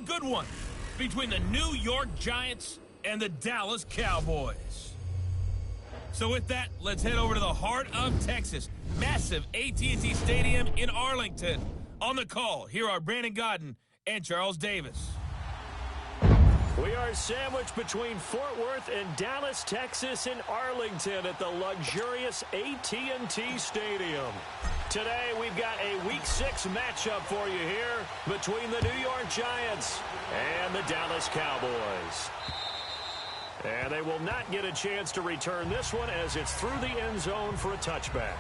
good one between the New York Giants and the Dallas Cowboys. So with that, let's head over to the heart of Texas. Massive AT&T Stadium in Arlington. On the call, here are Brandon Godden and Charles Davis. We are sandwiched between Fort Worth and Dallas, Texas, in Arlington at the luxurious AT&T Stadium. Today, we've got a Week 6 matchup for you here between the New York Giants and the Dallas Cowboys. And they will not get a chance to return this one as it's through the end zone for a touchback.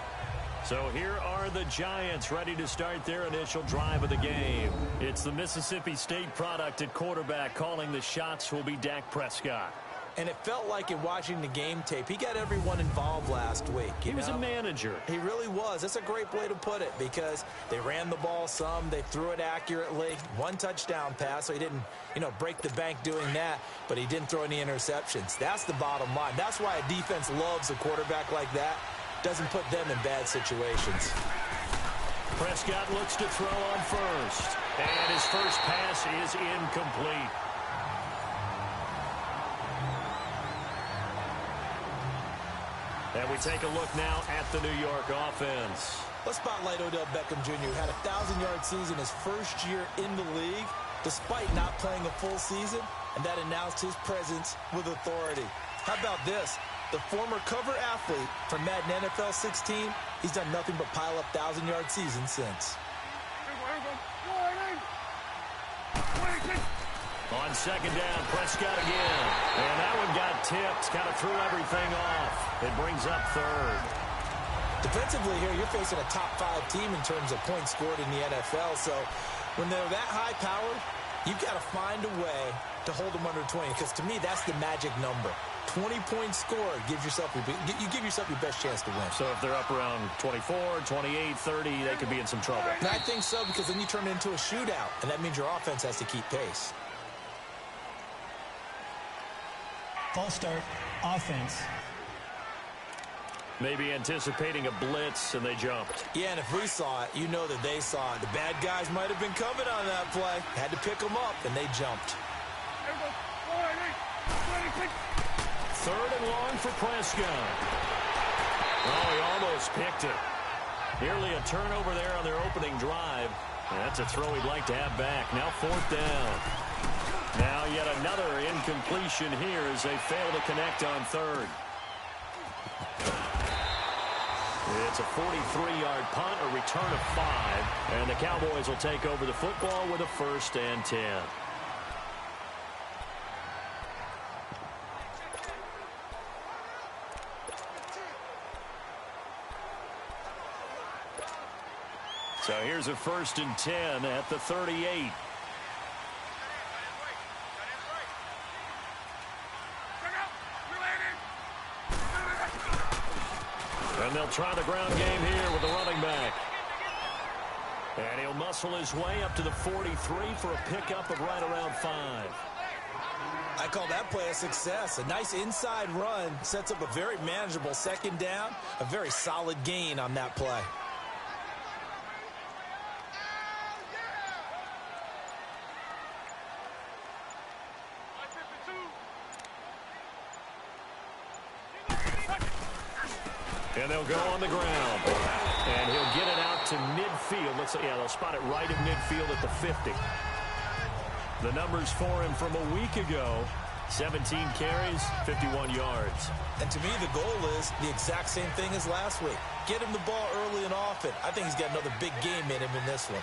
So here are the Giants ready to start their initial drive of the game. It's the Mississippi State product at quarterback. Calling the shots will be Dak Prescott. And it felt like in watching the game tape, he got everyone involved last week. He was a manager. He really was. That's a great way to put it because they ran the ball some. They threw it accurately. One touchdown pass, so he didn't, break the bank doing that, but he didn't throw any interceptions. That's the bottom line. That's why a defense loves a quarterback like that. Doesn't put them in bad situations. Prescott looks to throw on first. And his first pass is incomplete. And we take a look now at the New York offense. Let's spotlight Odell Beckham Jr., who had a 1,000-yard season his first year in the league, despite not playing a full season, and that announced his presence with authority. How about this? The former cover athlete from Madden NFL 16, he's done nothing but pile up 1,000-yard seasons since. On second down, Prescott again. And that one got tipped, kind of threw everything off. It brings up third. Defensively here, you're facing a top-5 team in terms of points scored in the NFL, so when they're that high-powered, you've got to find a way to hold them under 20, because to me, that's the magic number. 20-point score gives yourself you give yourself your best chance to win. So if they're up around 24, 28, 30, they could be in some trouble. And I think so, because then you turn it into a shootout, and that means your offense has to keep pace. False start, offense. Maybe anticipating a blitz, and they jumped. Yeah, and if we saw it, you know that they saw it. The bad guys might have been coming on that play. Had to pick them up, and they jumped. Third and long for Prescott. Oh, he almost picked it. Nearly a turnover there on their opening drive. That's a throw he'd like to have back. Now fourth down. Now yet another incompletion here as they fail to connect on third. It's a 43-yard punt, a return of 5, and the Cowboys will take over the football with a 1st and 10. So here's a 1st and 10 at the 38. And they'll try the ground game here with the running back. And he'll muscle his way up to the 43 for a pickup of right around 5. I call that play a success. A nice inside run sets up a very manageable second down. A very solid gain on that play. And they'll go on the ground. And he'll get it out to midfield. Let's say, yeah, they'll spot it right at midfield at the 50. The numbers for him from a week ago, 17 carries, 51 yards. And to me, the goal is the exact same thing as last week. Get him the ball early and often. I think he's got another big game in him in this one.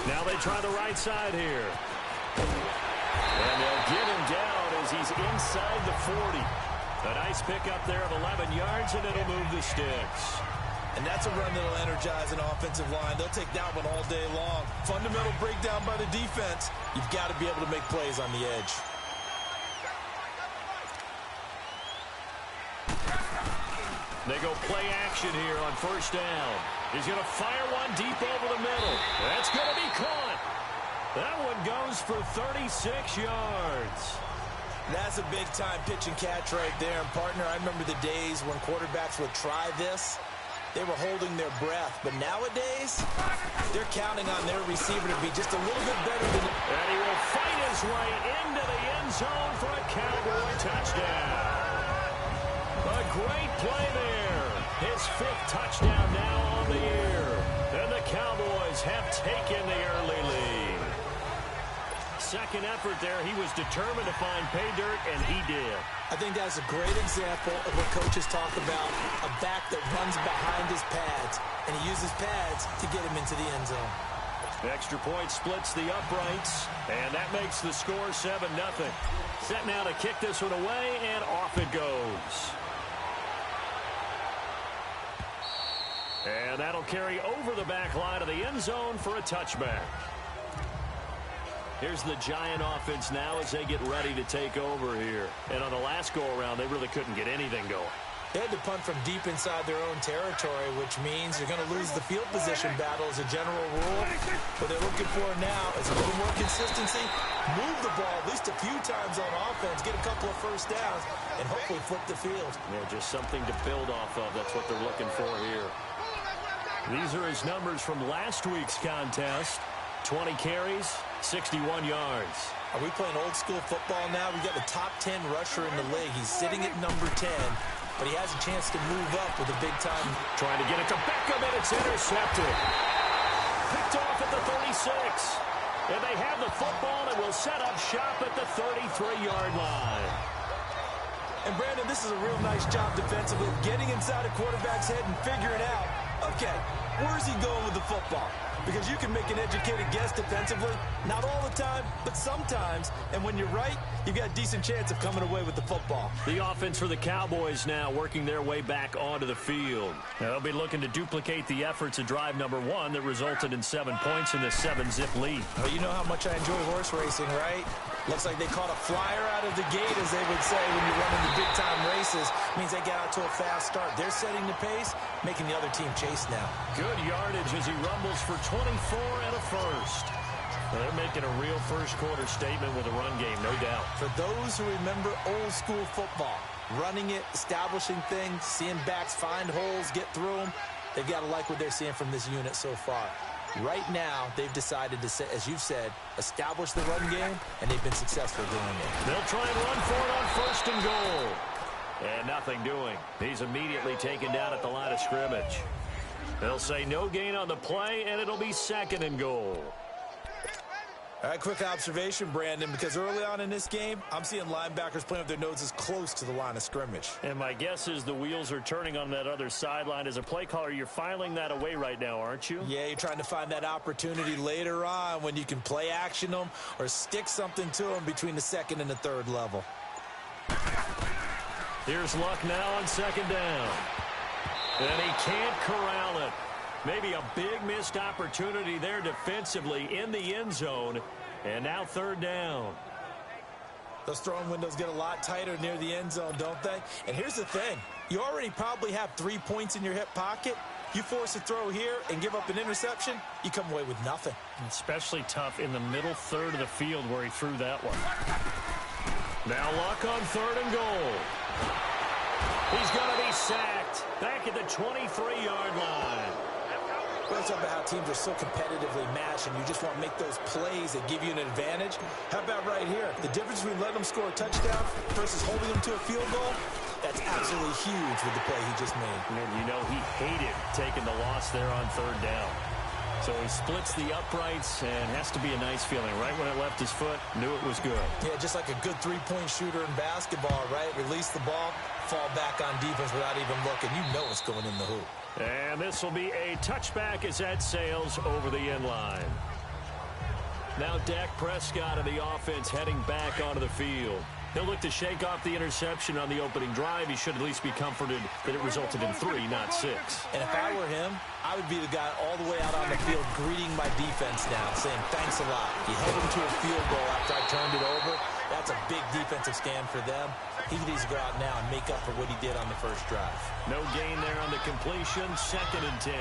Now they try the right side here. And they'll get him down as he's inside the 40. A nice pickup there of 11 yards, and it'll move the sticks. And that's a run that'll energize an offensive line. They'll take that one all day long. Fundamental breakdown by the defense. You've got to be able to make plays on the edge. They go play action here on 1st down. He's going to fire one deep over the middle. That's going to be caught. That one goes for 36 yards. That's a big-time pitch and catch right there. And, partner, I remember the days when quarterbacks would try this, they were holding their breath. But nowadays, they're counting on their receiver to be just a little bit better than... And he will fight his way into the end zone for a Cowboy touchdown. A great play there. His 5th touchdown now on the year. And the Cowboys have taken the early lead. Second effort there, he was determined to find pay dirt, and he did. I think that's a great example of what coaches talk about, a back that runs behind his pads, and he uses pads to get him into the end zone. Extra point splits the uprights, and that makes the score 7-0. Set now to kick this one away, and off it goes. And that'll carry over the back line of the end zone for a touchback. Here's the Giant offense now as they get ready to take over here. And on the last go-around, they really couldn't get anything going. They had to punt from deep inside their own territory, which means you're going to lose the field position battle as a general rule. What they're looking for now is a little more consistency, move the ball at least a few times on offense, get a couple of first downs, and hopefully flip the field. Yeah, just something to build off of. That's what they're looking for here. These are his numbers from last week's contest. 20 carries, 61 yards. Are we playing old school football now? We got the top 10 rusher in the league. He's sitting at number 10, but he has a chance to move up with a big time. Trying to get it to Beckham, and it's intercepted. Picked off at the 36. And they have the football and will set up shop at the 33-yard line. And Brandon, this is a real nice job defensively, getting inside a quarterback's head and figuring out, okay, where's he going with the football? Because you can make an educated guess defensively, not all the time, but sometimes. And when you're right, you've got a decent chance of coming away with the football. The offense for the Cowboys now working their way back onto the field. They'll be looking to duplicate the efforts of drive number 1 that resulted in 7 points in the 7-zip lead. Well, you know how much I enjoy horse racing, right? Looks like they caught a flyer out of the gate, as they would say when you're running the big-time races. Means they get out to a fast start. They're setting the pace, making the other team chase now. Good yardage as he rumbles for 24 and a first. Well, they're making a real first-quarter statement with a run game, no doubt. For those who remember old-school football, running it, establishing things, seeing backs find holes, get through them, they've got to like what they're seeing from this unit so far. Right now, they've decided to, as you've said, establish the run game, and they've been successful doing it. They'll try and run for it on 1st and goal. And nothing doing. He's immediately taken down at the line of scrimmage. They'll say no gain on the play, and it'll be 2nd and goal. All right, quick observation, Brandon, because early on in this game, I'm seeing linebackers playing with their noses close to the line of scrimmage. And my guess is the wheels are turning on that other sideline. As a play caller, you're filing that away right now, aren't you? Yeah, you're trying to find that opportunity later on when you can play action them or stick something to them between the 2nd and the 3rd level. Here's Luck now on 2nd down. And he can't corral it. Maybe a big missed opportunity there defensively in the end zone. And now 3rd down. Those throwing windows get a lot tighter near the end zone, don't they? And here's the thing. You already probably have 3 points in your hip pocket. You force a throw here and give up an interception, you come away with nothing. Especially tough in the middle 3rd of the field where he threw that one. Now Luck on 3rd and goal. He's going to be sacked back at the 23-yard line. We're talking about how teams are so competitively matched, and you just want to make those plays that give you an advantage. How about right here? The difference between letting them score a touchdown versus holding them to a field goal, that's absolutely huge with the play he just made. And you know he hated taking the loss there on 3rd down. So he splits the uprights, and has to be a nice feeling. Right when it left his foot, knew it was good. Yeah, just like a good three-point shooter in basketball, right? Release the ball, fall back on defense without even looking. You know it's going in the hoop. And this will be a touchback as that sails over the end line. Now Dak Prescott of the offense heading back onto the field. He'll look to shake off the interception on the opening drive. He should at least be comforted that it resulted in 3, not 6. And if I were him, I would be the guy all the way out on the field greeting my defense now, saying thanks a lot. You held him to a field goal after I turned it over. That's a big defensive stand for them. He needs to go out now and make up for what he did on the first drive. No gain there on the completion, 2nd and 10.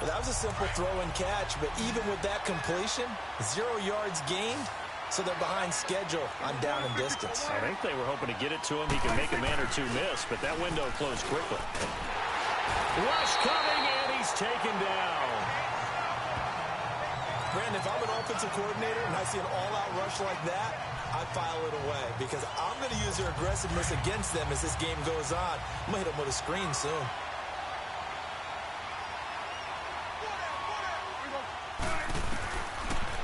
Well, that was a simple throw and catch, but even with that completion, 0 yards gained. So they're behind schedule on down and distance. I think they were hoping to get it to him. He could make a man or two miss, but that window closed quickly. Rush coming, and he's taken down. Brandon, if I'm an offensive coordinator and I see an all-out rush like that, I file it away because I'm going to use their aggressiveness against them as this game goes on. I'm going to hit them with a screen soon.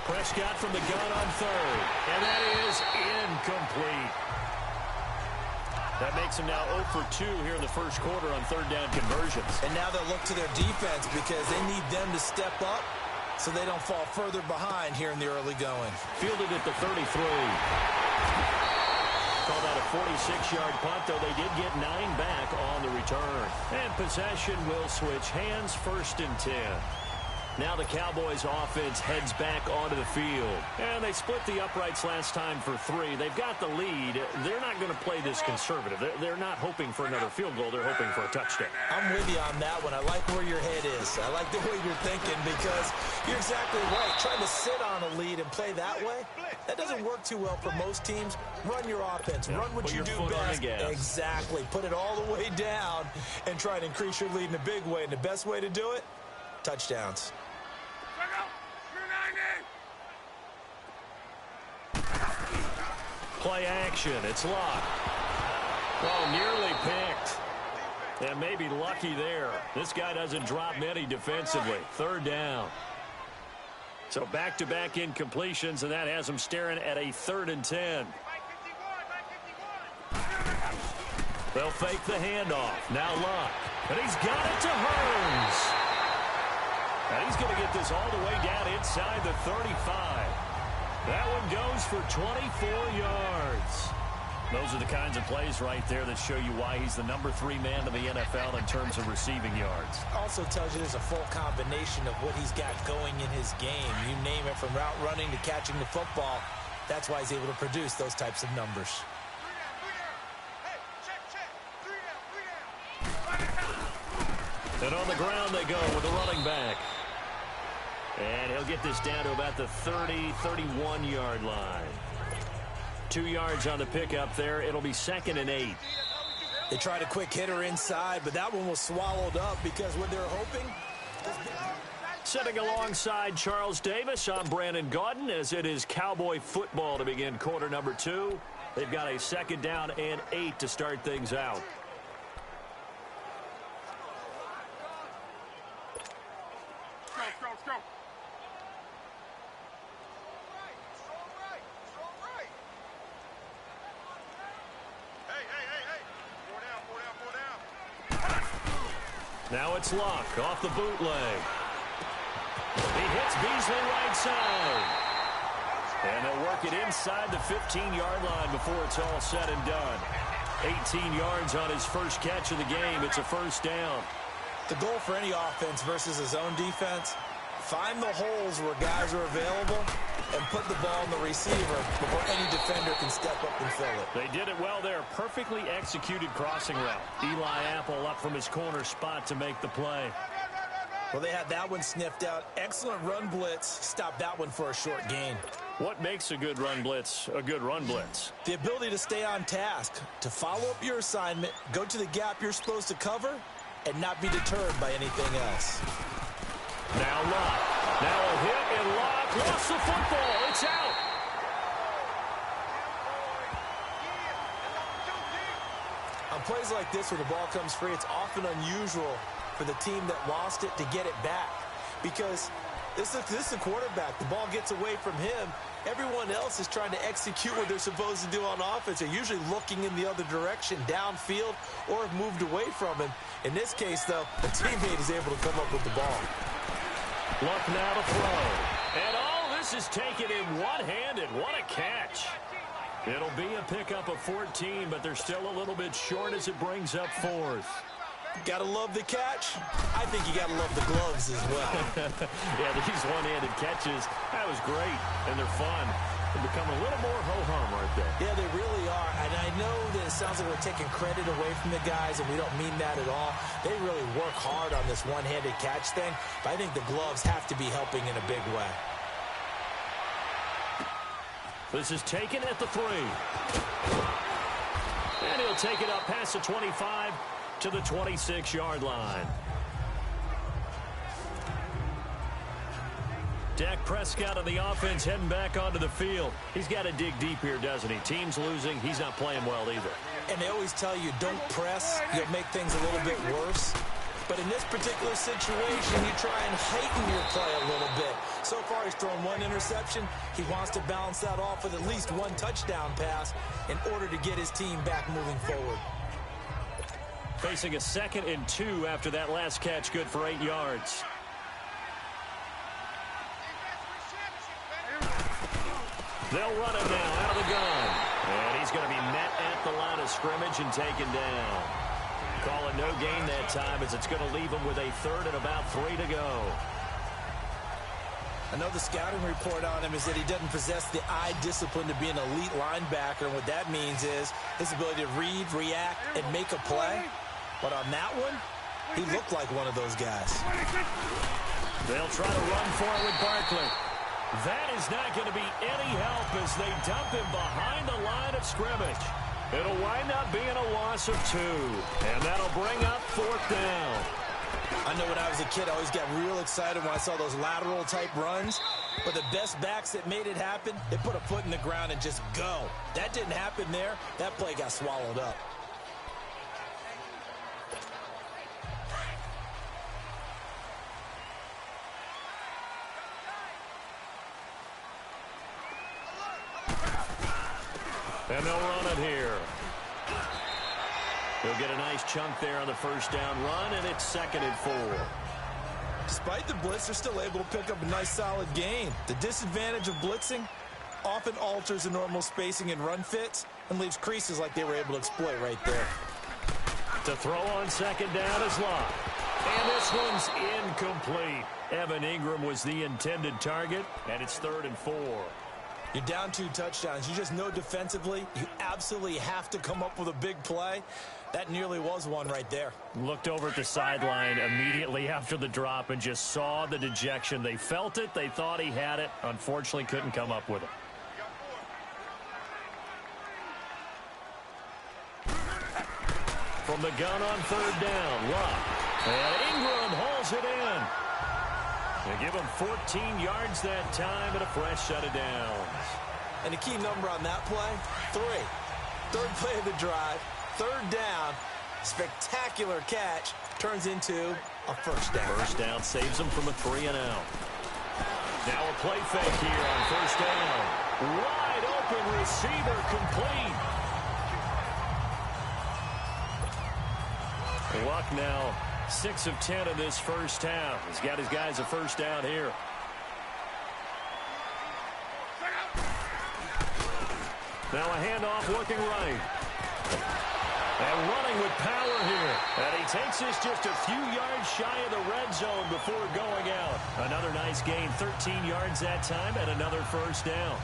Prescott from the gun on third, and that is incomplete. That makes him now 0 for 2 here in the first quarter on third down conversions. And now they'll look to their defense because they need them to step up so they don't fall further behind here in the early going. Fielded at the 33. Called out a 46-yard punt, though they did get 9 back on the return. And possession will switch hands, 1st and 10. Now the Cowboys offense heads back onto the field. And they split the uprights last time for 3. They've got the lead. They're not going to play this conservative. They're not hoping for another field goal. They're hoping for a touchdown. I'm with you on that one. I like where your head is. I like the way you're thinking because you're exactly right. Trying to sit on a lead and play that way, that doesn't work too well for most teams. Run your offense. Run what you do best. Exactly. Put it all the way down and try to increase your lead in a big way. And the best way to do it, touchdowns. Play action. It's locked. Oh, nearly picked. And maybe lucky there. This guy doesn't drop many defensively. 3rd down. So back-to-back incompletions, and that has him staring at a 3rd and 10. They'll fake the handoff. Now Luck. And he's got it to Hurns. And he's going to get this all the way down inside the 35. That one goes for 24 yards. Those are the kinds of plays right there that show you why he's the number 3 man in the NFL in terms of receiving yards. Also tells you there's a full combination of what he's got going in his game. You name it, from route running to catching the football. That's why he's able to produce those types of numbers. And on the ground they go with the running back. And he'll get this down to about the 30, 31-yard line. 2 yards on the pickup there. It'll be 2nd and 8. They tried a quick hitter inside, but that one was swallowed up because what they're hoping. Sitting alongside Charles Davis, I'm Brandon Gaudin, as it is Cowboy football to begin quarter number 2. They've got a 2nd down and 8 to start things out. Let's go. Now it's Luck off the bootleg. He hits Beasley right side. And they'll work it inside the 15-yard line before it's all said and done. 18 yards on his first catch of the game. It's a 1st down. The goal for any offense versus his own defense, find the holes where guys are available and put the ball in the receiver before any defender can step up and fill it. They did it well there. Perfectly executed crossing route. Eli Apple up from his corner spot to make the play. Well, they had that one sniffed out. Excellent run blitz. Stopped that one for a short gain. What makes a good run blitz a good run blitz? The ability to stay on task, to follow up your assignment, go to the gap you're supposed to cover, and not be deterred by anything else. Now Luck. Now a hit, and Luck lost the football. It's out. On plays like this where the ball comes free, it's often unusual for the team that lost it to get it back. Because this is a quarterback. The ball gets away from him. Everyone else is trying to execute what they're supposed to do on offense. They're usually looking in the other direction, downfield, or have moved away from him. In this case, though, the teammate is able to come up with the ball. Luck now to throw. And all this is taken in one-handed. What a catch. It'll be a pickup of 14, but they're still a little bit short as it brings up 4th. Gotta love the catch. I think you gotta love the gloves as well. Yeah, these one-handed catches, that was great, and they're fun. They become a little more ho-hum right there. Yeah, they really are. And I know that it sounds like we're taking credit away from the guys, and we don't mean that at all. They really work hard on this one-handed catch thing, but I think the gloves have to be helping in a big way. This is taken at the 3. And he'll take it up past the 25 to the 26-yard line. Dak Prescott on the offense heading back onto the field. He's got to dig deep here, doesn't he? Team's losing. He's not playing well either. And they always tell you, don't press. You'll make things a little bit worse. But in this particular situation, you try and heighten your play a little bit. So far, he's thrown one interception. He wants to balance that off with at least one touchdown pass in order to get his team back moving forward. Facing a 2nd and 2 after that last catch, good for 8 yards. They'll run him now out of the gun. And he's going to be met at the line of scrimmage and taken down. Calling no gain that time as it's going to leave him with a 3rd and about 3 to go. I know the scouting report on him is that he doesn't possess the eye discipline to be an elite linebacker. And what that means is his ability to read, react, and make a play. But on that one, he looked like one of those guys. They'll try to run for it with Barkley. That is not going to be any help as they dump him behind the line of scrimmage. It'll wind up being a loss of 2. And that'll bring up 4th down. I know when I was a kid, I always got real excited when I saw those lateral-type runs. But the best backs that made it happen, they put a foot in the ground and just go. That didn't happen there. That play got swallowed up. And they'll run it here. They'll get a nice chunk there on the 1st down run, and it's 2nd and 4. Despite the blitz, they're still able to pick up a nice, solid gain. The disadvantage of blitzing often alters the normal spacing and run fits and leaves creases like they were able to exploit right there. To throw on 2nd down is Locke. And this one's incomplete. Evan Ingram was the intended target, and it's 3rd and 4. You're down 2 touchdowns. You just know defensively you absolutely have to come up with a big play. That nearly was one right there. Looked over at the sideline immediately after the drop and just saw the dejection. They felt it. They thought he had it. Unfortunately, couldn't come up with it. From the gun on 3rd down, Locke. And Ingram hauls it in. They give him 14 yards that time and a fresh set of downs. And the key number on that play, 3. 3rd play of the drive, 3rd down, spectacular catch, turns into a 1st down. 1st down saves him from a 3 and out. Now a play fake here on 1st down. Wide open receiver complete. Luck now 6 of 10 in this 1st half. He's got his guys a 1st down here. Now a handoff working right. And running with power here. And he takes this just a few yards shy of the red zone before going out. Another nice gain, 13 yards that time, and another 1st down.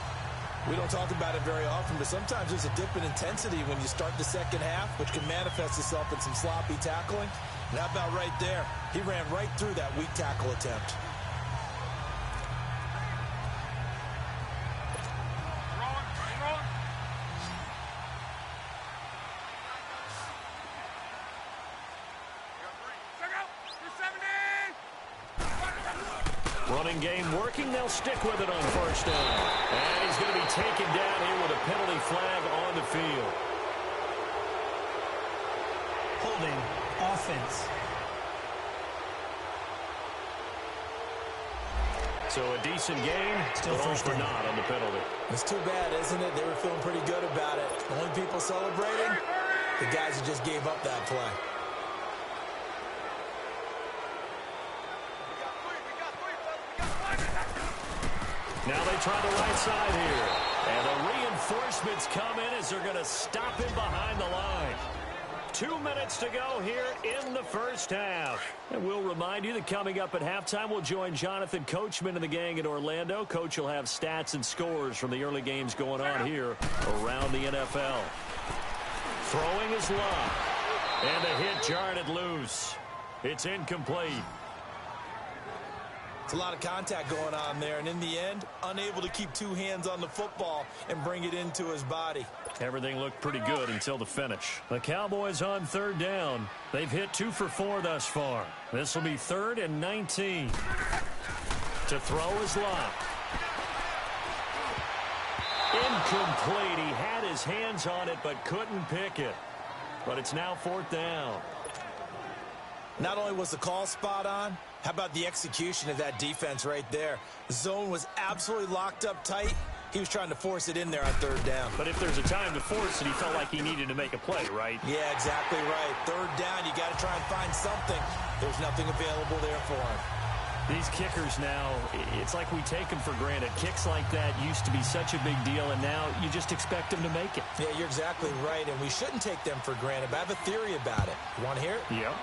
We don't talk about it very often, but sometimes there's a dip in intensity when you start the 2nd half, which can manifest itself in some sloppy tackling. And how about right there? He ran right through that weak tackle attempt. Running game working. They'll stick with it on 1st down. And he's going to be taken down here with a penalty flag on the field. Holding offense. So a decent game, Still but all first for down. naught on the penalty. It's too bad, isn't it? They were feeling pretty good about it. The only people celebrating, the guys who just gave up that play. Now they try the right side here. And the reinforcements come in as they're going to stop him behind the line. 2 minutes to go here in the 1st half. And we'll remind you that coming up at halftime, we'll join Jonathan Coachman and the gang in Orlando. Coach will have stats and scores from the early games going on here around the NFL. Throwing is Locke. And the hit jarred it loose. It's incomplete. It's a lot of contact going on there, and in the end, unable to keep 2 hands on the football and bring it into his body. Everything looked pretty good until the finish. The Cowboys on 3rd down. They've hit 2 for 4 thus far. This will be 3rd and 19. To throw is Locke. Incomplete. He had his hands on it but couldn't pick it. But it's now 4th down. Not only was the call spot on, how about the execution of that defense right there? The zone was absolutely locked up tight. He was trying to force it in there on 3rd down. But if there's a time to force it, he felt like he needed to make a play, right? Yeah, exactly right. 3rd down, you got to try and find something. There's nothing available there for him. These kickers now, it's like we take them for granted. Kicks like that used to be such a big deal, and now you just expect them to make it. Yeah, you're exactly right, and we shouldn't take them for granted, but I have a theory about it. You want to hear it? Yep.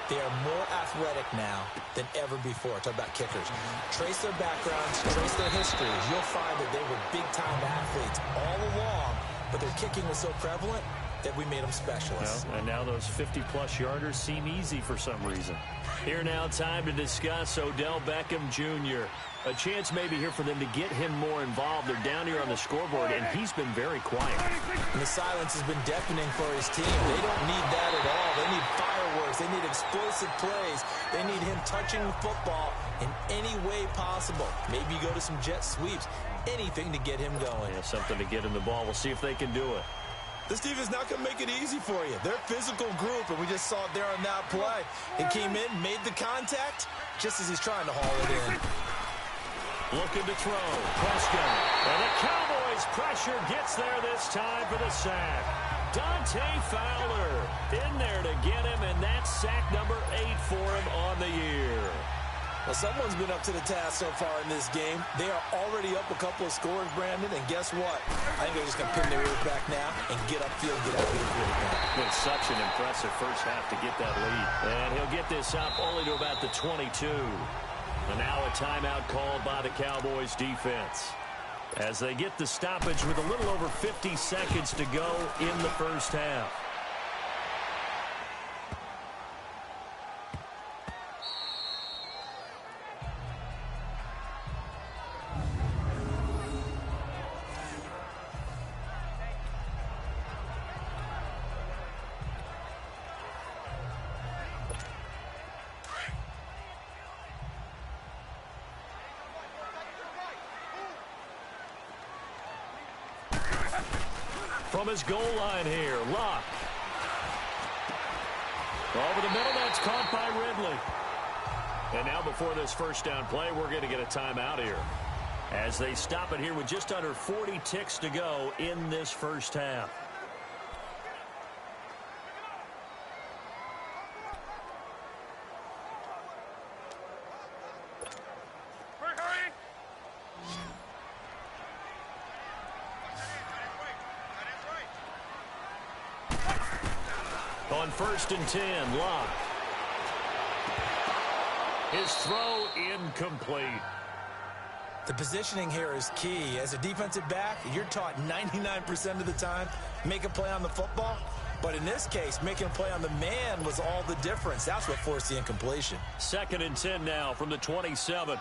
They are more athletic now than ever before. Talk about kickers. Trace their backgrounds, trace their histories. You'll find that they were big-time athletes all along, but their kicking was so prevalent that we made them specialists. Well, and now those 50-plus yarders seem easy for some reason. Here now, time to discuss Odell Beckham Jr. A chance maybe here for them to get him more involved. They're down here on the scoreboard, and he's been very quiet. And the silence has been deafening for his team. They don't need that at all. They need fireworks. They need explosive plays. They need him touching the football in any way possible. Maybe you go to some jet sweeps. Anything to get him going. Yeah, something to get him the ball. We'll see if they can do it. This team is not going to make it easy for you. They're a physical group, and we just saw it there on that play. He came in, made the contact, just as he's trying to haul it in. Looking to throw. Prescott. And the Cowboys' pressure gets there this time for the sack. Dante Fowler in there to get him, and that's sack number 8 for him on the year. Well, someone's been up to the task so far in this game. They are already up a couple of scores, Brandon, and guess what? I think they're just going to pin their ears back now and get upfield, get out of the field now. It's such an impressive first half to get that lead. And he'll get this up only to about the 22. And now a timeout called by the Cowboys defense as they get the stoppage with a little over 50 seconds to go in the first half. From his goal line here, Locke. Over the middle, that's caught by Ridley. And now before this first down play, we're going to get a timeout here as they stop it here with just under 40 ticks to go in this first half. On 1st and 10, Locke. His throw incomplete. The positioning here is key. As a defensive back, you're taught 99% of the time, make a play on the football. But in this case, making a play on the man was all the difference. That's what forced the incompletion. 2nd and 10 now from the 27.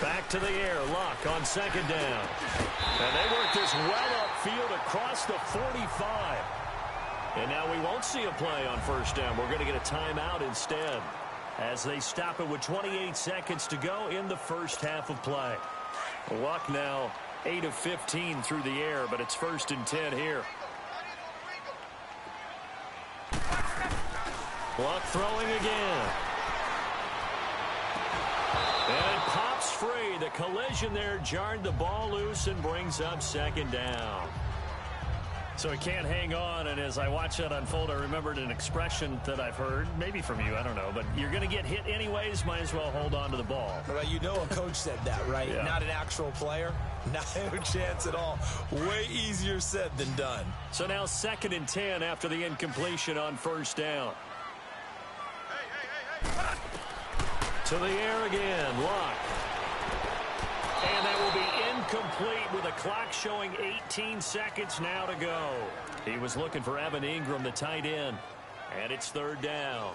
Back to the air, Locke on 2nd down. And they work this well upfield across the 45. And now we won't see a play on 1st down. We're going to get a timeout instead as they stop it with 28 seconds to go in the first half of play. Luck now 8 of 15 through the air, but it's 1st and 10 here. Luck throwing again. And it pops free. The collision there jarred the ball loose and brings up 2nd down. So he can't hang on, and as I watch that unfold, I remembered an expression that I've heard, maybe from you, I don't know, but you're going to get hit anyways, might as well hold on to the ball. Well, you know a coach said that, right? Yeah. Not an actual player. Not a chance at all. Way easier said than done. So now 2nd and 10 after the incompletion on 1st down. To the air again, Luck. And that will be incomplete with a clock showing 18 seconds now to go. He was looking for Evan Ingram, the tight end. And it's 3rd down.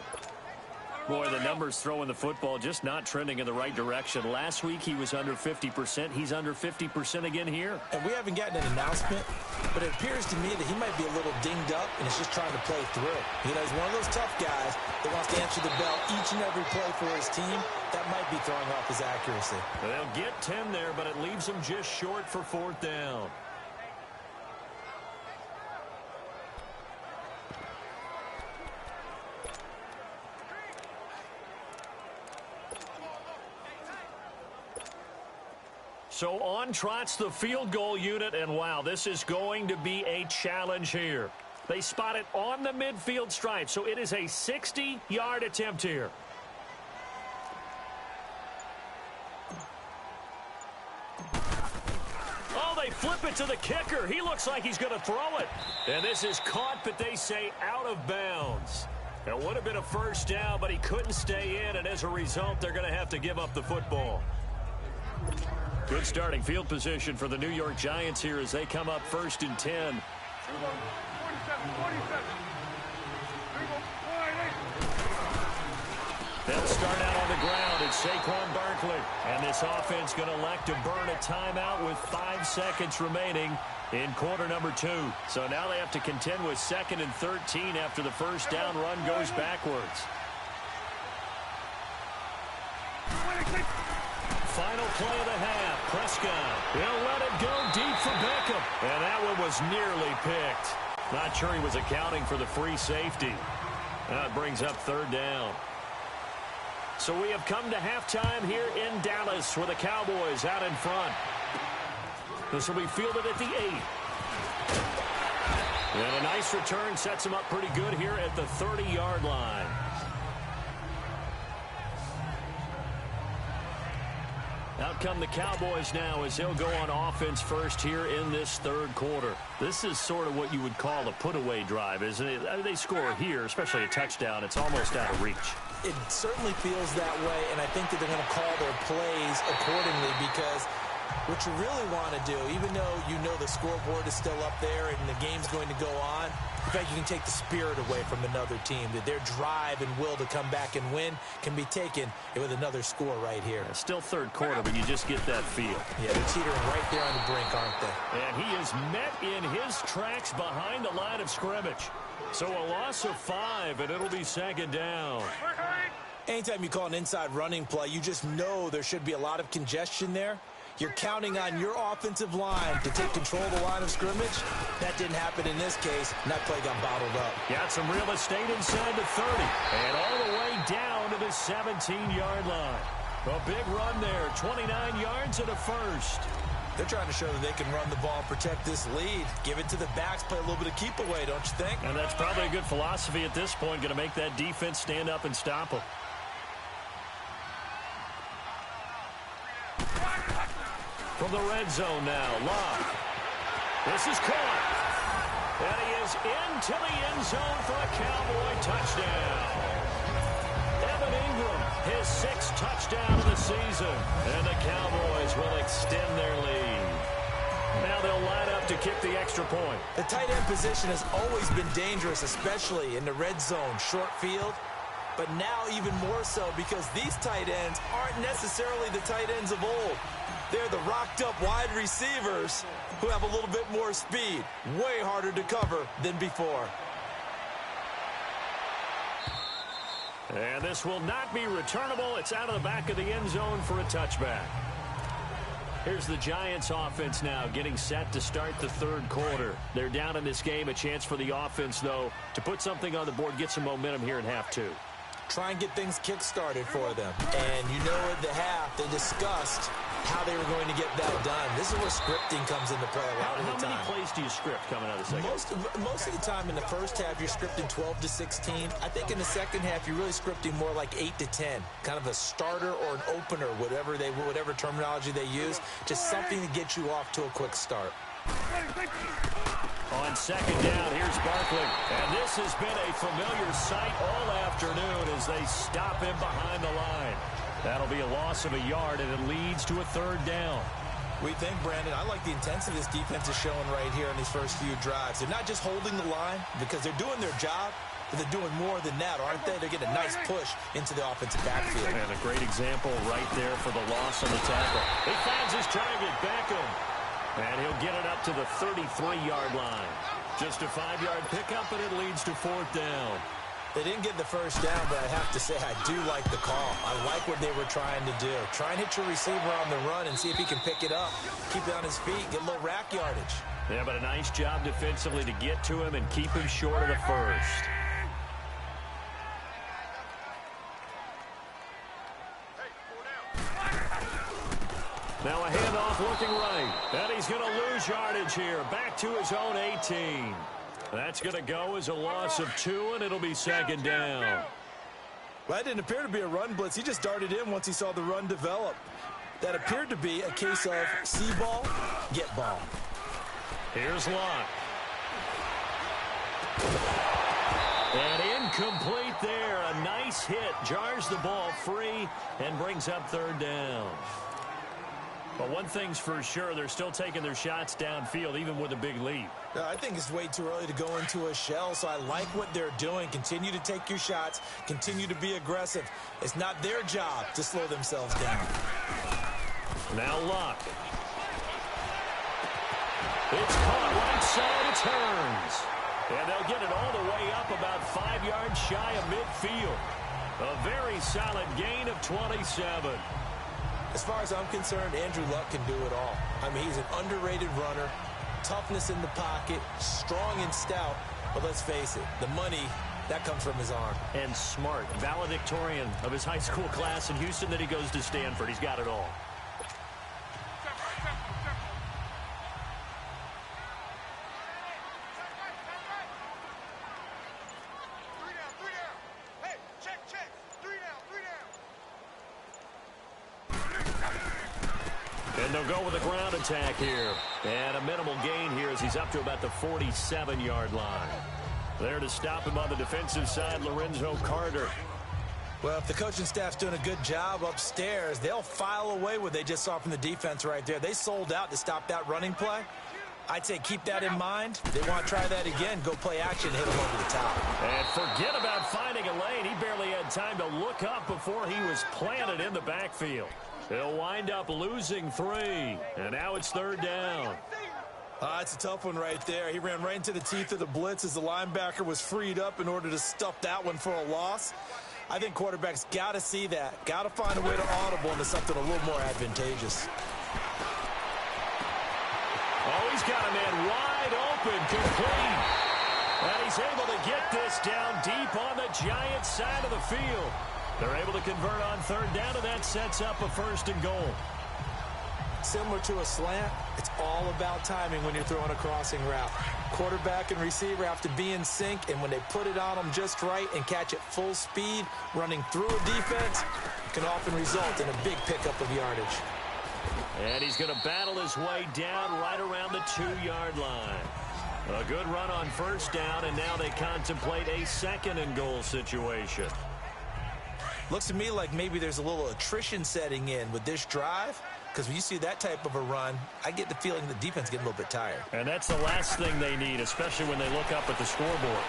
Boy, the numbers throwing the football just not trending in the right direction. Last week he was under 50%. He's under 50% again here. And we haven't gotten an announcement, but it appears to me that he might be a little dinged up and is just trying to play through. You know, he's one of those tough guys that wants to answer the bell each and every play for his team. That might be throwing off his accuracy. They'll get 10 there, but it leaves them just short for 4th down. So on trots the field goal unit, and wow, this is going to be a challenge here. They spot it on the midfield stripe, so it is a 60-yard attempt here. Oh, they flip it to the kicker. He looks like he's going to throw it. And this is caught, but they say out of bounds. It would have been a 1st down, but he couldn't stay in, and as a result, they're going to have to give up the football. Good starting field position for the New York Giants here as they come up 1st and 10. They'll start out on the ground. It's Saquon Barkley. And this offense going to elect to burn a timeout with 5 seconds remaining in quarter number 2. So now they have to contend with 2nd and 13 after the 1st down run goes backwards. Final play of the half. Prescott. He'll let it go deep for Beckham. And that one was nearly picked. Not sure he was accounting for the free safety. Now it brings up 3rd down. So we have come to halftime here in Dallas with the Cowboys out in front. This will be fielded at the 8. And a nice return sets him up pretty good here at the 30-yard line. Out come the Cowboys now as they'll go on offense first here in this 3rd quarter. This is sort of what you would call a put-away drive, isn't it? I mean, they score here, especially a touchdown. It's almost out of reach. It certainly feels that way, and I think that they're going to call their plays accordingly because what you really want to do, even though you know the scoreboard is still up there and the game's going to go on, in fact, you can take the spirit away from another team, that their drive and will to come back and win can be taken with another score right here. Yeah, still 3rd quarter, but you just get that feel. Yeah, they're teetering right there on the brink, aren't they? And he is met in his tracks behind the line of scrimmage. So a loss of 5, and it'll be 2nd down. Anytime you call an inside running play, you just know there should be a lot of congestion there. You're counting on your offensive line to take control of the line of scrimmage. That didn't happen in this case, and that play got bottled up. Got some real estate inside the 30, and all the way down to the 17-yard line. A big run there, 29 yards and a 1st. They're trying to show that they can run the ball and protect this lead. Give it to the backs, play a little bit of keep away, don't you think? And that's probably a good philosophy at this point, going to make that defense stand up and stop them. From the red zone now, Locke. This is caught. And he is into the end zone for a Cowboy touchdown. Evan Ingram, his 6th touchdown of the season. And the Cowboys will extend their lead. Now they'll line up to kick the extra point. The tight end position has always been dangerous, especially in the red zone, short field. But now even more so because these tight ends aren't necessarily the tight ends of old. They're the rocked-up wide receivers who have a little bit more speed. Way harder to cover than before. And this will not be returnable. It's out of the back of the end zone for a touchback. Here's the Giants offense now getting set to start the 3rd quarter. They're down in this game. A chance for the offense, though, to put something on the board, get some momentum here in half 2. Try and get things kick-started for them. And you know at the half, they discussed how they were going to get that done. This is where scripting comes into play a lot of the time. How many plays do you script coming out of the second? Most of the time in the first half, you're scripting 12 to 16. I think in the second half, you're really scripting more like 8 to 10. Kind of a starter or an opener, whatever terminology they use. Just something to get you off to a quick start. On 2nd down, here's Barkley. And this has been a familiar sight all afternoon as they stop him behind the line. That'll be a loss of a yard, and it leads to a 3rd down. We think, Brandon, I like the intensity this defense is showing right here in these first few drives. They're not just holding the line because they're doing their job, but they're doing more than that, aren't they? They're getting a nice push into the offensive backfield. And a great example right there for the loss on the tackle. He finds his target, Beckham. And he'll get it up to the 33-yard line. Just a 5-yard pickup, and it leads to 4th down. They didn't get the first down, but I have to say I do like the call. I like what they were trying to do. Try and hit your receiver on the run and see if he can pick it up. Keep it on his feet, get a little rack yardage. Yeah, but a nice job defensively to get to him and keep him short of the first. Now a handoff looking right. And he's going to lose yardage here. Back to his own 18. That's going to go as a loss of 2, and it'll be 2nd down. Well, that didn't appear to be a run blitz. He just darted in once he saw the run develop. That appeared to be a case of see ball, get ball. Here's Locke. And incomplete there. A nice hit. Jars the ball free and brings up 3rd down. But one thing's for sure, they're still taking their shots downfield, even with a big lead. I think it's way too early to go into a shell, so I like what they're doing. Continue to take your shots. Continue to be aggressive. It's not their job to slow themselves down. Now Locke. It's caught right side, it turns. And they'll get it all the way up about 5 yards shy of midfield. A very solid gain of 27. As far as I'm concerned, Andrew Luck can do it all. I mean, he's an underrated runner, toughness in the pocket, strong and stout. But let's face it, the money, that comes from his arm. And smart, valedictorian of his high school class in Houston, that he goes to Stanford. He's got it all. And they'll go with a ground attack here. And a minimal gain here as he's up to about the 47-yard line. There to stop him on the defensive side, Lorenzo Carter. Well, if the coaching staff's doing a good job upstairs, they'll file away what they just saw from the defense right there. They sold out to stop that running play. I'd say keep that in mind. They want to try that again. Go play action, hit him over the top. And forget about finding a lane. He barely had time to look up before he was planted in the backfield. He'll wind up losing 3. And now it's 3rd down. It's a tough one right there. He ran right into the teeth of the blitz as the linebacker was freed up in order to stuff that one for a loss. I think quarterbacks got to see that. Got to find a way to audible into something a little more advantageous. Oh, he's got a man wide open, complete. And he's able to get this down deep on the Giants side of the field. They're able to convert on 3rd down, and that sets up a 1st and goal. Similar to a slant, it's all about timing when you're throwing a crossing route. Quarterback and receiver have to be in sync, and when they put it on them just right and catch it full speed, running through a defense, can often result in a big pickup of yardage. And he's going to battle his way down right around the 2-yard line. A good run on 1st down, and now they contemplate a 2nd and goal situation. Looks to me like maybe there's a little attrition setting in with this drive, because when you see that type of a run, I get the feeling the defense getting a little bit tired. And that's the last thing they need, especially when they look up at the scoreboard.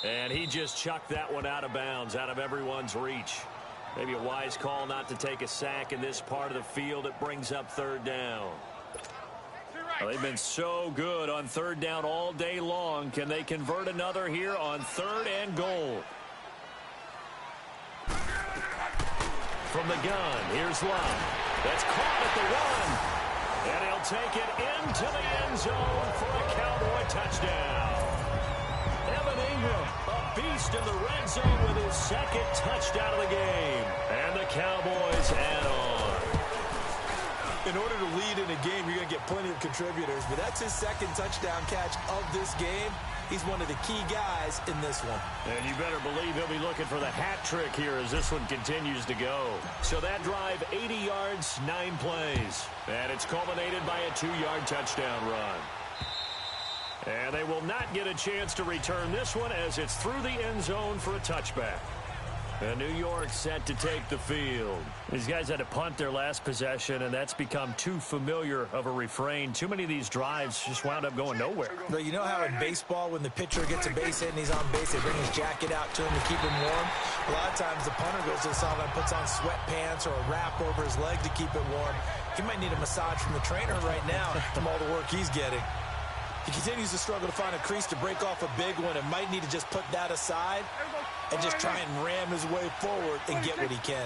And he just chucked that one out of bounds, out of everyone's reach. Maybe a wise call not to take a sack in this part of the field. It brings up 3rd down. Well, they've been so good on 3rd down all day long. Can they convert another here on 3rd and goal? From the gun, here's Locke. That's caught at the run. And he'll take it into the end zone for a Cowboy touchdown. Evan Ingram, a beast in the red zone with his 2nd touchdown of the game. And the Cowboys add on. In order to lead in a game, you're going to get plenty of contributors, but that's his 2nd touchdown catch of this game. He's one of the key guys in this one. And you better believe he'll be looking for the hat trick here as this one continues to go. So that drive, 80 yards, 9 plays. And it's culminated by a 2-yard touchdown run. And they will not get a chance to return this one as it's through the end zone for a touchback. And New York set to take the field. These guys had to punt their last possession, and that's become too familiar of a refrain. Too many of these drives just wound up going nowhere. But you know how in baseball, when the pitcher gets a base hit and he's on base, they bring his jacket out to him to keep him warm? A lot of times the punter goes to the sideline, puts on sweatpants or a wrap over his leg to keep it warm. He might need a massage from the trainer right now from all the work he's getting. He continues to struggle to find a crease to break off a big one and might need to just put that aside and just try and ram his way forward and get what he can.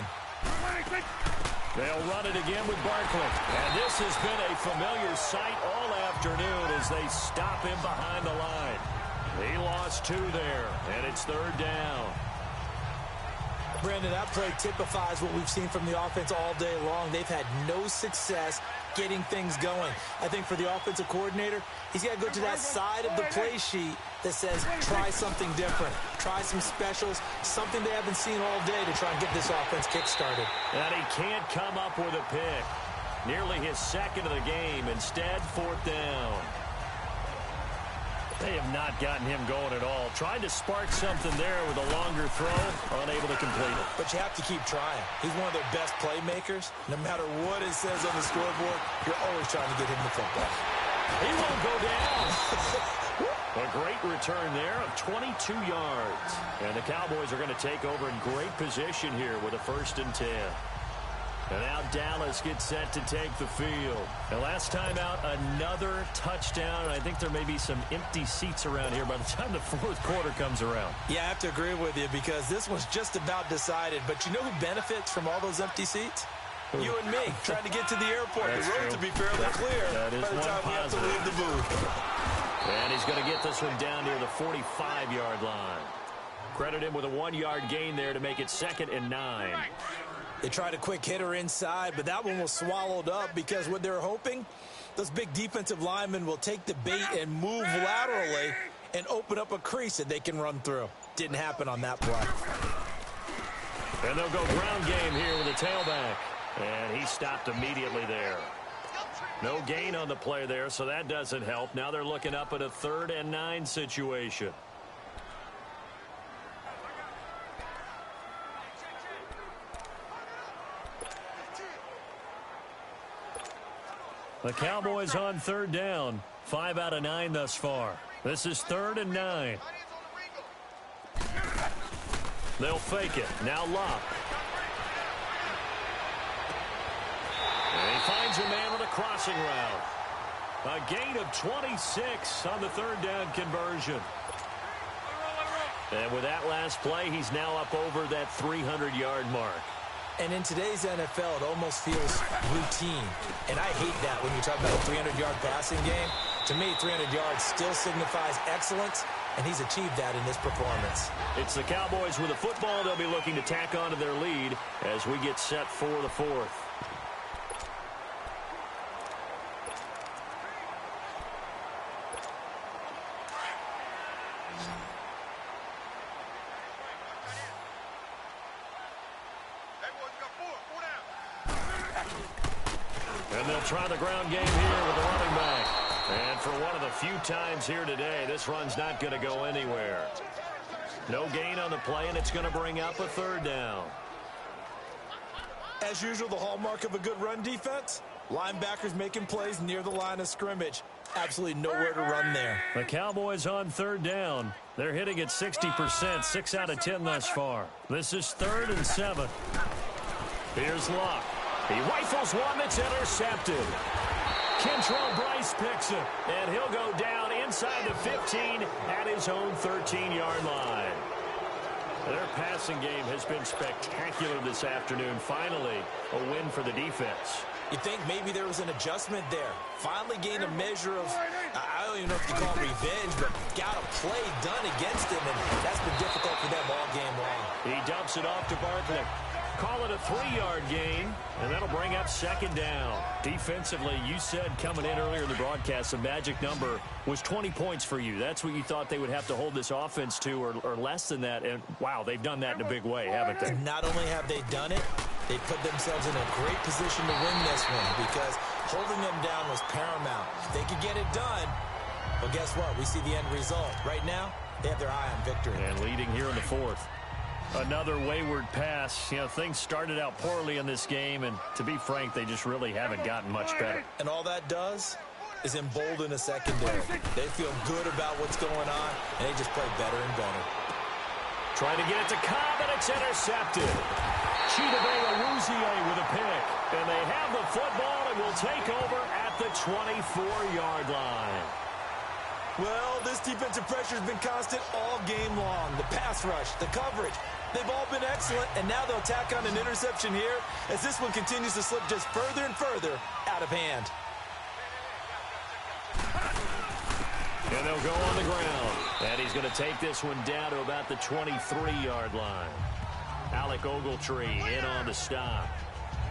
They'll run it again with Barkley. And this has been a familiar sight all afternoon as they stop him behind the line. He lost 2 there, and it's 3rd down. Brandon, that play typifies what we've seen from the offense all day long. They've had no success getting things going. I think for the offensive coordinator, he's got to go to that side of the play sheet that says try something different. Try some specials, something they haven't seen all day to try and get this offense kick-started. And he can't come up with a pick. Nearly his 2nd of the game. Instead, 4th down. They have not gotten him going at all. Tried to spark something there with a longer throw, unable to complete it. But you have to keep trying. He's one of their best playmakers. No matter what it says on the scoreboard, you're always trying to get him the football. He won't go down. A great return there of 22 yards. And the Cowboys are going to take over in great position here with a 1st and 10. And now Dallas gets set to take the field. And last time out, another touchdown. And I think there may be some empty seats around here by the time the 4th quarter comes around. Yeah, I have to agree with you because this one's just about decided. But you know who benefits from all those empty seats? You and me, trying to get to the airport. That's the road true. to be fairly clear that is by the time we have to leave the booth. And he's going to get this one down near the 45-yard line. Credit him with a 1-yard gain there to make it 2nd and 9. They tried a quick hitter inside, but that one was swallowed up because what they're hoping, those big defensive linemen will take the bait and move laterally and open up a crease that they can run through. Didn't happen on that play. And they'll go ground game here with a tailback. And he stopped immediately there. No gain on the play there, so that doesn't help. Now they're looking up at a 3rd and 9 situation. The Cowboys on 3rd down. 5 out of 9 thus far. This is 3rd and 9. They'll fake it. Now Locke. And he finds a man with a crossing route. A gain of 26 on the 3rd down conversion. And with that last play, he's now up over that 300-yard mark. And in today's NFL, it almost feels routine. And I hate that when you talk about a 300-yard passing game. To me, 300 yards still signifies excellence, and he's achieved that in this performance. It's the Cowboys with the football. They'll be looking to tack on to their lead as we get set for the 4th. And they'll try the ground game here with the running back. And for one of the few times here today, this run's not going to go anywhere. No gain on the play, and it's going to bring up a 3rd down. As usual, the hallmark of a good run defense, linebackers making plays near the line of scrimmage. Absolutely nowhere to run there. The Cowboys on 3rd down. They're hitting at 60%, 6 out of 10 thus far. This is 3rd and 7. Here's Locke. He rifles one that's intercepted. Kentrell Bryce picks it, and he'll go down inside the 15 at his own 13-yard line. Their passing game has been spectacular this afternoon. Finally, a win for the defense. You think maybe there was an adjustment there. Finally gained a measure of, I don't even know if you call it revenge, but got a play done against him, and that's been difficult for them all game long. He dumps it off to Barkley. Call it a 3-yard gain, and that'll bring up 2nd down. Defensively, you said coming in earlier in the broadcast, the magic number was 20 points for you. That's what you thought they would have to hold this offense to, or less than that. And, wow, they've done that in a big way, haven't they? Not only have they done it, they put themselves in a great position to win this one because holding them down was paramount. If they could get it done, well, guess what? We see the end result. Right now, they have their eye on victory. And leading here in the 4th. Another wayward pass. You know, things started out poorly in this game, and to be frank, they just really haven't gotten much better. And all that does is embolden a secondary. They feel good about what's going on, and they just play better and better. Trying to get it to Cobb, and it's intercepted. Chidobe Awuzie with a pick. And they have the football and will take over at the 24-yard line. Well, this defensive pressure has been constant all game long. The pass rush, the coverage, they've all been excellent, and now they'll tack on an interception here as this one continues to slip just further and further out of hand. And they'll go on the ground. And he's going to take this one down to about the 23-yard line. Alec Ogletree in on the stop.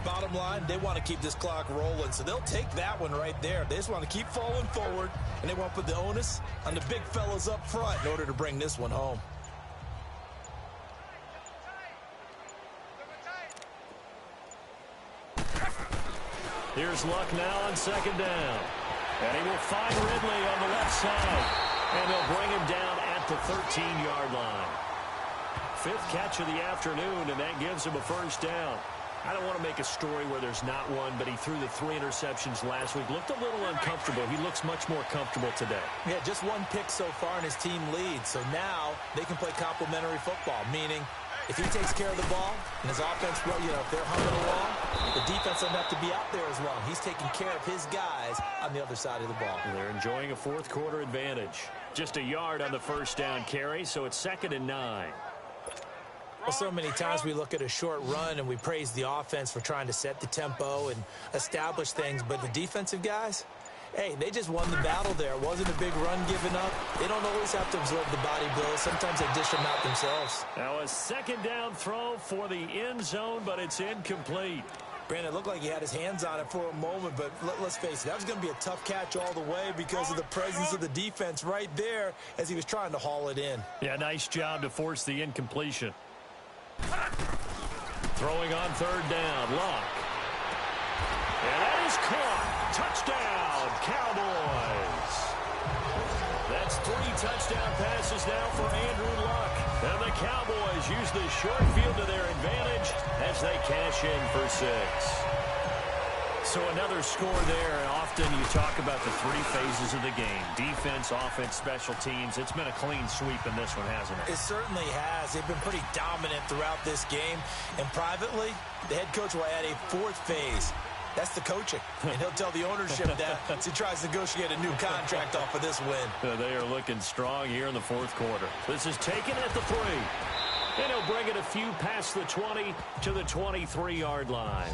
Bottom line, they want to keep this clock rolling, so they'll take that one right there. They just want to keep falling forward, and they want to put the onus on the big fellas up front in order to bring this one home. Here's Luck now on second down. And he will find Ridley on the left side. And they'll bring him down at the 13-yard line. Fifth catch of the afternoon, and that gives him a first down. I don't want to make a story where there's not one, but he threw the 3 interceptions last week. Looked a little uncomfortable. He looks much more comfortable today. Yeah, just one pick so far, and his team leads. So now they can play complementary football, meaning if he takes care of the ball and his offense, if they're humming along, the defense doesn't have to be out there as long. He's taking care of his guys on the other side of the ball. They're enjoying a fourth quarter advantage. Just a yard on the first down carry, so it's 2nd and 9. Well, so many times we look at a short run and we praise the offense for trying to set the tempo and establish things, but the defensive guys, hey, they just won the battle there. It wasn't a big run given up. They don't always have to absorb the body blows. Sometimes they dish them out themselves. Now a second down throw for the end zone, but it's incomplete. Brandon, it looked like he had his hands on it for a moment, but let's face it, that was going to be a tough catch all the way because of the presence of the defense right there as he was trying to haul it in. Yeah, nice job to force the incompletion. Throwing on third down, Luck. And that is caught. Touchdown, Cowboys. That's 3 touchdown passes now for Andrew Luck. And the Cowboys use the short field to their advantage as they cash in for 6. So another score there, and often you talk about the 3 phases of the game. Defense, offense, special teams. It's been a clean sweep in this one, hasn't it? It certainly has. They've been pretty dominant throughout this game. And privately, the head coach will add a 4th phase. That's the coaching. And he'll tell the ownership that as he tries to negotiate a new contract off of this win. They are looking strong here in the fourth quarter. This is taken at the 3. And he'll bring it a few past the 20 to the 23-yard line.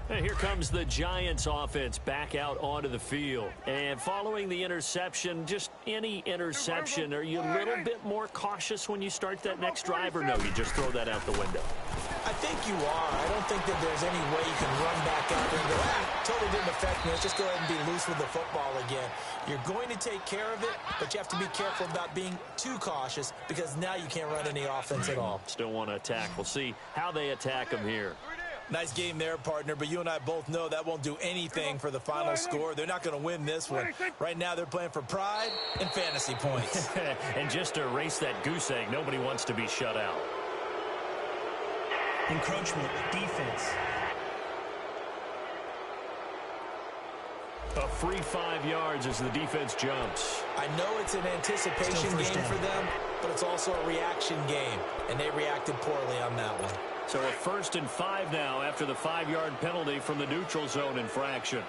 And here comes the Giants offense back out onto the field. And following the interception, just any interception, are you a little bit more cautious when you start that next drive, or no, you just throw that out the window? I think you are. I don't think that there's any way you can run back out there and go, totally didn't affect me. Let's just go ahead and be loose with the football again. You're going to take care of it, but you have to be careful about being too cautious because now you can't run any offense at all. Still want to attack. We'll see how they attack them here. Nice game there, partner, but you and I both know that won't do anything for the final score. They're not going to win this one. Right now, they're playing for pride and fantasy points. And just to erase that goose egg, nobody wants to be shut out. Encroachment, defense. A free 5 yards as the defense jumps. I know it's an anticipation game for them, but it's also a reaction game, and they reacted poorly on that one. So a 1st and 5 now after the 5-yard penalty from the neutral zone infraction.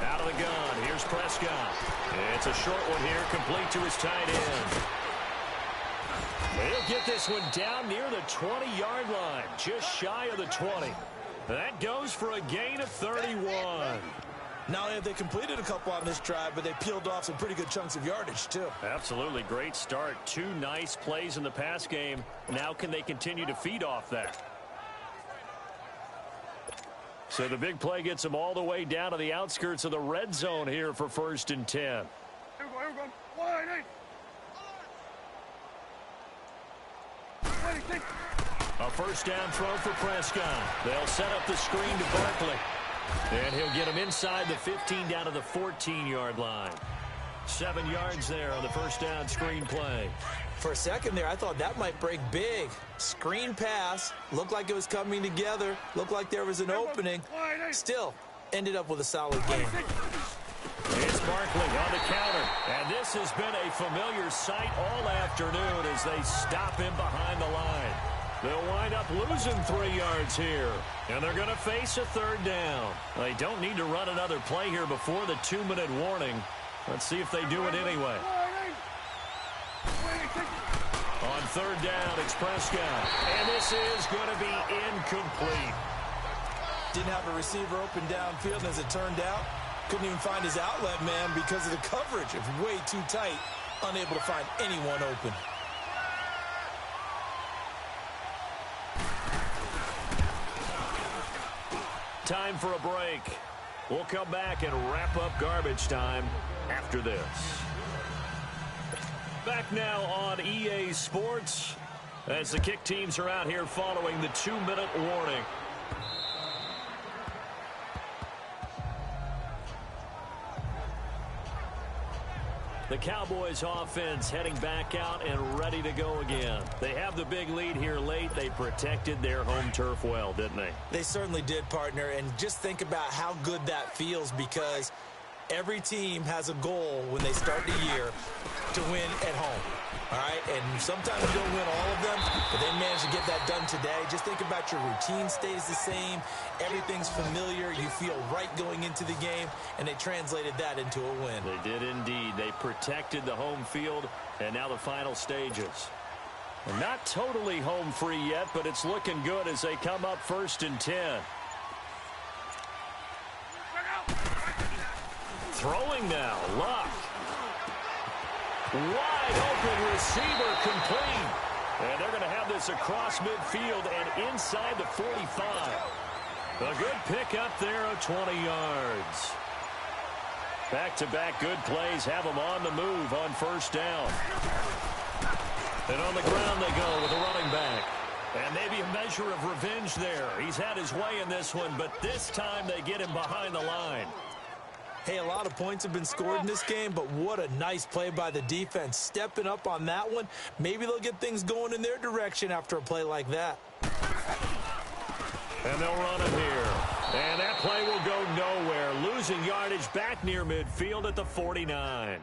Out of the gun, here's Prescott. It's a short one here, complete to his tight end. He'll get this one down near the 20-yard line, just shy of the 20. That goes for a gain of 31. Not only have they completed a couple on this drive, but they peeled off some pretty good chunks of yardage, too. Absolutely. Great start. 2 nice plays in the pass game. Now can they continue to feed off that? So the big play gets them all the way down to the outskirts of the red zone here for 1st and 10. Here we go. Wide eight. A first down throw for Prescott. They'll set up the screen to Barkley. And he'll get him inside the 15 down to the 14-yard line. 7 yards there on the first down screen play. For a second there, I thought that might break big. Screen pass. Looked like it was coming together. Looked like there was an opening. Still, ended up with a solid game. It's Barkley on the counter. And this has been a familiar sight all afternoon as they stop him behind the line. They'll wind up losing 3 yards here. And they're going to face a third down. They don't need to run another play here before the 2-minute warning. Let's see if they do it anyway. On third down, it's Prescott. And this is going to be incomplete. Didn't have a receiver open downfield, as it turned out. Couldn't even find his outlet man because of the coverage. It was way too tight. Unable to find anyone open. Time for a break. We'll come back and wrap up garbage time after this. Back now on EA Sports as the kick teams are out here following the 2-minute warning. The Cowboys offense heading back out and ready to go again. They have the big lead here late. They protected their home turf well, didn't they? They certainly did, partner. And just think about how good that feels, because every team has a goal when they start the year to win at home. All right, and sometimes you don't win all of them, but they managed to get that done today. Just think about your routine stays the same. Everything's familiar. You feel right going into the game, and they translated that into a win. They did indeed. They protected the home field, and now the final stages. And not totally home free yet, but it's looking good as they come up 1st and 10. Throwing now, Luck. Wide open receiver, complete. And they're going to have this across midfield and inside the 45. A good pickup there of 20 yards. Back-to-back good plays have them on the move on first down. And on the ground they go with a running back. And maybe a measure of revenge there. He's had his way in this one, but this time they get him behind the line. Hey, a lot of points have been scored in this game, but what a nice play by the defense. Stepping up on that one. Maybe they'll get things going in their direction after a play like that. And they'll run him here. And that play will go nowhere. Losing yardage back near midfield at the 49.